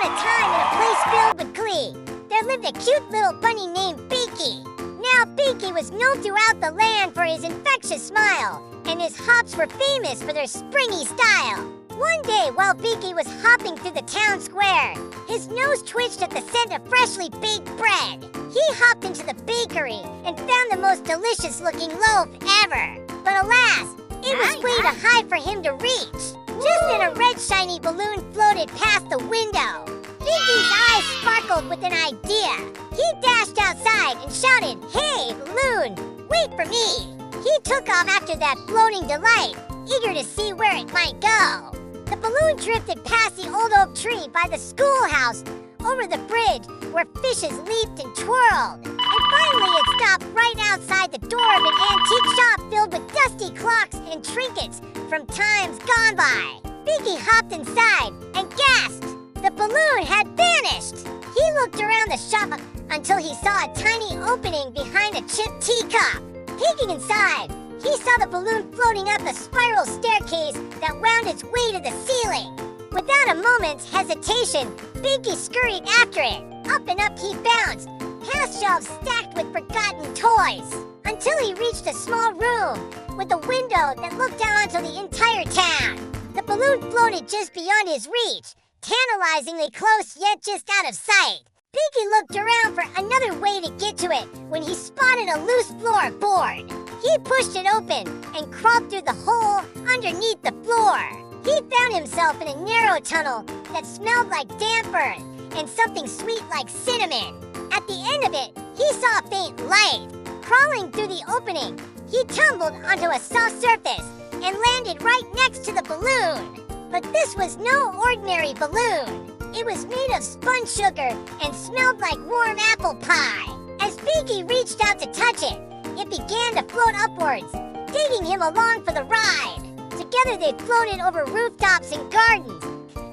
upon a time in a place filled with glee, there lived a cute little bunny named Beaky. Now, Beaky was known throughout the land for his infectious smile, and his hops were famous for their springy style. One day, while Beaky was hopping through the town square, his nose twitched at the scent of freshly baked bread. He hopped into the bakery and found the most delicious-looking loaf ever. But alas, it was way too high for him to reach. Just then, a red shiny balloon floated past the window. Beaky's eyes sparkled with an idea. He dashed outside and shouted, "Hey, balloon, wait for me!" He took off after that floating delight, eager to see where it might go. The balloon drifted past the old oak tree by the schoolhouse, over the bridge where fishes leaped and twirled. And finally it stopped right outside the door of an antique shop filled with dusty clocks and trinkets from times gone by. Beaky hopped inside and gasped. The balloon had vanished. He looked around the shop until he saw a tiny opening behind a chipped teacup. Peeking inside, he saw the balloon floating up a spiral staircase that wound its way to the ceiling. Without a moment's hesitation, Beaky scurried after it. Up and up he bounced, past shelves stacked with forgotten toys, until he reached a small room with a window that looked out onto the entire town. The balloon floated just beyond his reach, tantalizingly close yet just out of sight. Beaky looked around for another way to get to it when he spotted a loose floorboard. He pushed it open and crawled through the hole underneath the floor. He found himself in a narrow tunnel that smelled like damp earth and something sweet like cinnamon. At the end of it, he saw a faint light. Crawling through the opening, he tumbled onto a soft surface and landed right next to the balloon. But this was no ordinary balloon. It was made of spun sugar and smelled like warm apple pie. As Beaky reached out to touch it, it began to float upwards, taking him along for the ride. Together they floated over rooftops and gardens,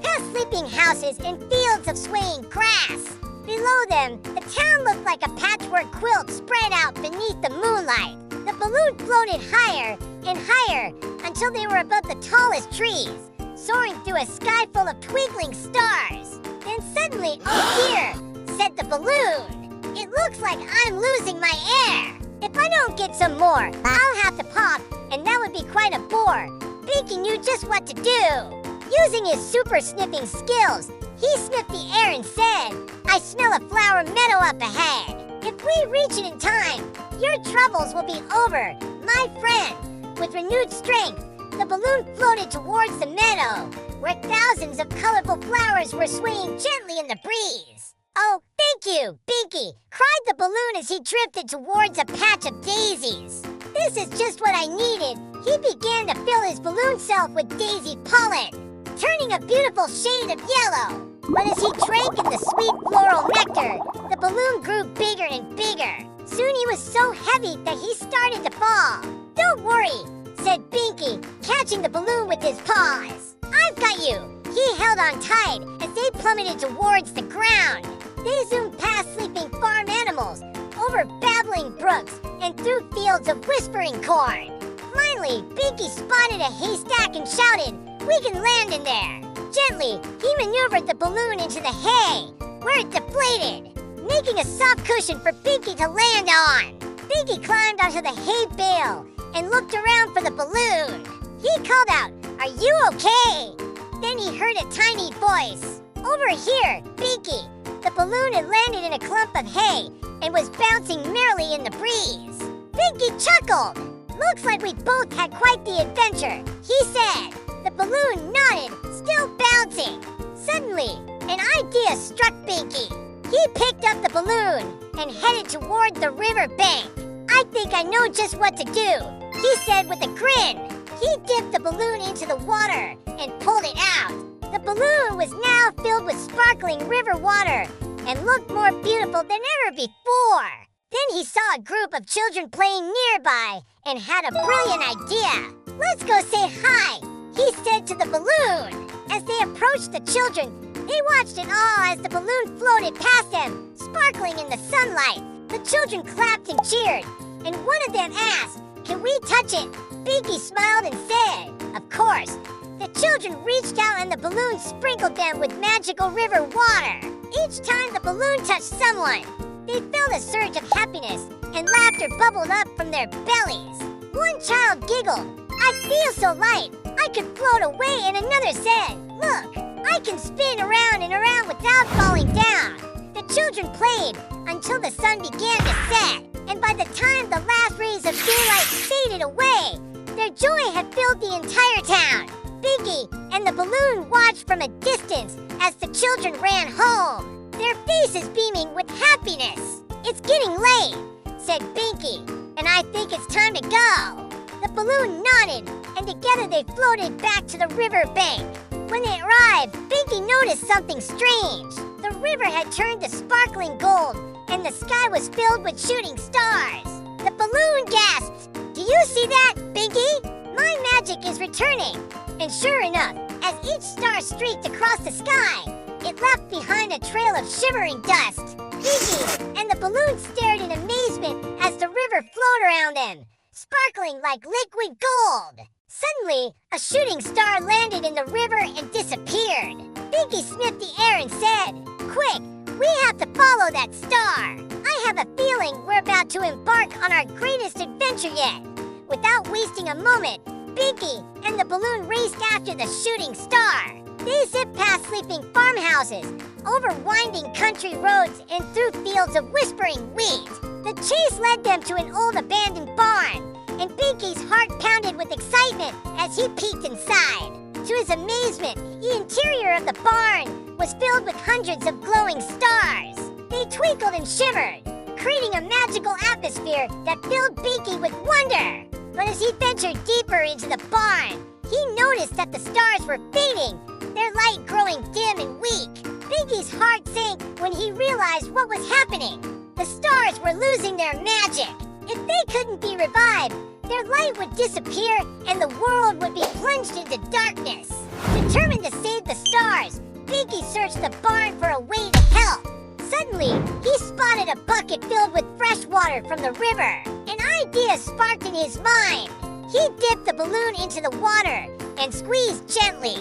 past sleeping houses and fields of swaying grass. Below them, the town looked like a patchwork quilt spread out beneath the moonlight. The balloon floated higher and higher until they were above the tallest trees, soaring through a sky full of twinkling stars. Then suddenly, "Oh dear," said the balloon. "It looks like I'm losing my air. If I don't get some more, I'll have to pop, and that would be quite a bore." Beaky knew just what to do. Using his super sniffing skills, he sniffed the air and said, "I smell a flower meadow up ahead. If we reach it in time, your troubles will be over, my friend." With renewed strength, the balloon floated towards the meadow, where thousands of colorful flowers were swaying gently in the breeze. "Oh, thank you, Beaky," cried the balloon as he drifted towards a patch of daisies. "This is just what I needed." He began to fill his balloon self with daisy pollen, turning a beautiful shade of yellow. But as he drank in the sweet floral nectar, the balloon grew bigger and bigger. Soon he was so heavy that he started to fall. "Don't worry," said Beaky, catching the balloon with his paws. "I've got you." He held on tight as they plummeted towards the ground. They zoomed past sleeping farm animals, over babbling brooks, and through fields of whispering corn. Finally, Beaky spotted a haystack and shouted, "We can land in there." Gently, he maneuvered the balloon into the hay, where it deflated, making a soft cushion for Beaky to land on. Beaky climbed onto the hay bale and looked around for the balloon. He called out, "Are you okay?" Then he heard a tiny voice. "Over here, Beaky." The balloon had landed in a clump of hay and was bouncing merrily in the breeze. Beaky chuckled. "Looks like we both had quite the adventure," he said. The balloon nodded, still bouncing. Suddenly, an idea struck Beaky. He picked up the balloon and headed toward the river bank. "I think I know just what to do," he said with a grin. He dipped the balloon into the water and pulled it out. The balloon was now filled with sparkling river water and looked more beautiful than ever before. Then he saw a group of children playing nearby and had a brilliant idea. "Let's go say hi," he said to the balloon. As they approached the children, they watched in awe as the balloon floated past them, sparkling in the sunlight. The children clapped and cheered, and one of them asked, "Can we touch it?" Beaky smiled and said, "Of course." The children reached out and the balloon sprinkled them with magical river water. Each time the balloon touched someone, they felt a surge of happiness and laughter bubbled up from their bellies. One child giggled, "I feel so light, I could float away," and another said, "Look, I can spin around and around without falling down." The children played until the sun began to set, and by the time the last rays of daylight faded away, their joy had filled the entire town. Binky and the balloon watched from a distance as the children ran home, their faces beaming with happiness. "It's getting late," said Binky, "and I think it's time to go." The balloon nodded, and together they floated back to the river bank. When they arrived, Binky noticed something strange. The river had turned to sparkling gold, and the sky was filled with shooting stars. The balloon gasped, "Do you see that, Binky? My magic is returning." And sure enough, as each star streaked across the sky, it left behind a trail of shivering dust. Binky and the balloon stared in amazement as the river flowed around them, sparkling like liquid gold. Suddenly, a shooting star landed in the river and disappeared. Binky sniffed the air and said, "Quick, we have to follow that star. I have a feeling we're about to embark on our greatest adventure yet." Without wasting a moment, Binky and the balloon raced after the shooting star. They zipped past sleeping farmhouses, over winding country roads, and through fields of whispering wheat. The chase led them to an old abandoned barn, and Binky's heart pounded with excitement as he peeked inside. To his amazement, the interior of the barn was filled with hundreds of glowing stars. They twinkled and shimmered, creating a magical atmosphere that filled Binky with wonder. But as he ventured deeper into the barn, he noticed that the stars were fading, their light growing dim and weak. Binky's heart sank when he realized what was happening. The stars were losing their magic. If they couldn't be revived, their light would disappear and the world would be plunged into darkness. Determined to save the stars, Binky searched the barn for a way to help. Suddenly, he spotted a bucket filled with fresh water from the river. An idea sparked in his mind. He dipped the balloon into the water and squeezed gently,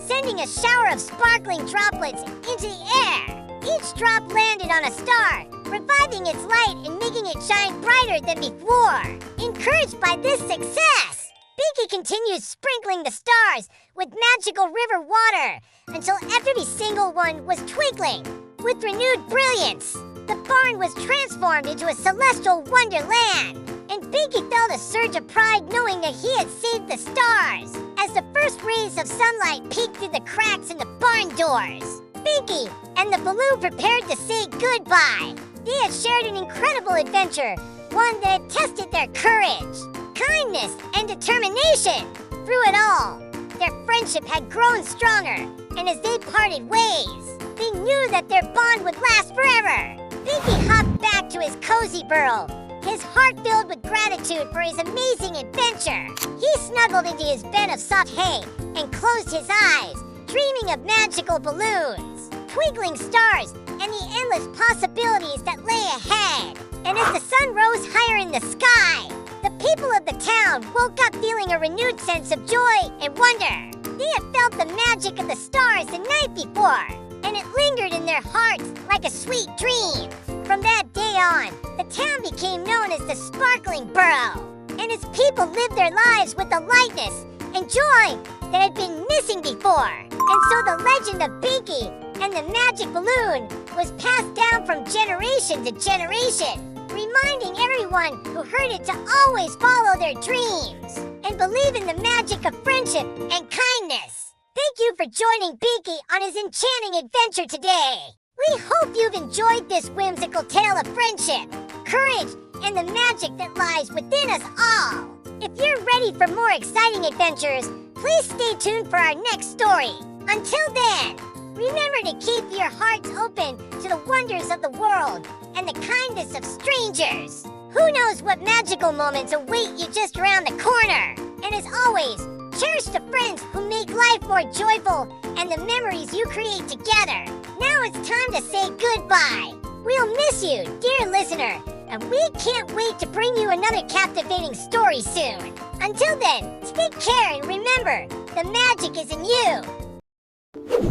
sending a shower of sparkling droplets into the air. Each drop landed on a star, reviving its light and making it shine brighter than before. Encouraged by this success, Binky continued sprinkling the stars with magical river water until every single one was twinkling with renewed brilliance. The barn was transformed into a celestial wonderland, and Binky felt a surge of pride knowing that he had saved the stars. As the first rays of sunlight peeked through the cracks in the barn doors, Binky and the balloon prepared to say goodbye. They had shared an incredible adventure, one that had tested their courage, kindness, and determination. Through it all, their friendship had grown stronger, and as they parted ways, they knew that their bond would last forever. Binky hopped back to his cozy burrow, his heart filled with gratitude for his amazing adventure. He snuggled into his bed of soft hay and closed his eyes, dreaming of magical balloons, twinkling stars, and the endless possibilities that lay ahead. And as the sun rose higher in the sky, the people of the town woke up feeling a renewed sense of joy and wonder. They had felt the magic of the stars the night before, and it lingered in their hearts like a sweet dream. From that day on, the town became known as the Sparkling Borough, and its people lived their lives with the lightness and joy that had been missing before. And so the legend of Binky and the magic balloon was passed down from generation to generation, reminding everyone who heard it to always follow their dreams and believe in the magic of friendship and kindness. Thank you for joining Binky on his enchanting adventure today. We hope you've enjoyed this whimsical tale of friendship, courage, and the magic that lies within us all. If you're ready for more exciting adventures, please stay tuned for our next story. Until then, remember to keep your hearts open to the wonders of the world and the kindness of strangers. Who knows what magical moments await you just around the corner? And as always, cherish the friends who make life more joyful and the memories you create together. Now it's time to say goodbye. We'll miss you, dear listener, and we can't wait to bring you another captivating story soon. Until then, take care and remember, The magic is in you.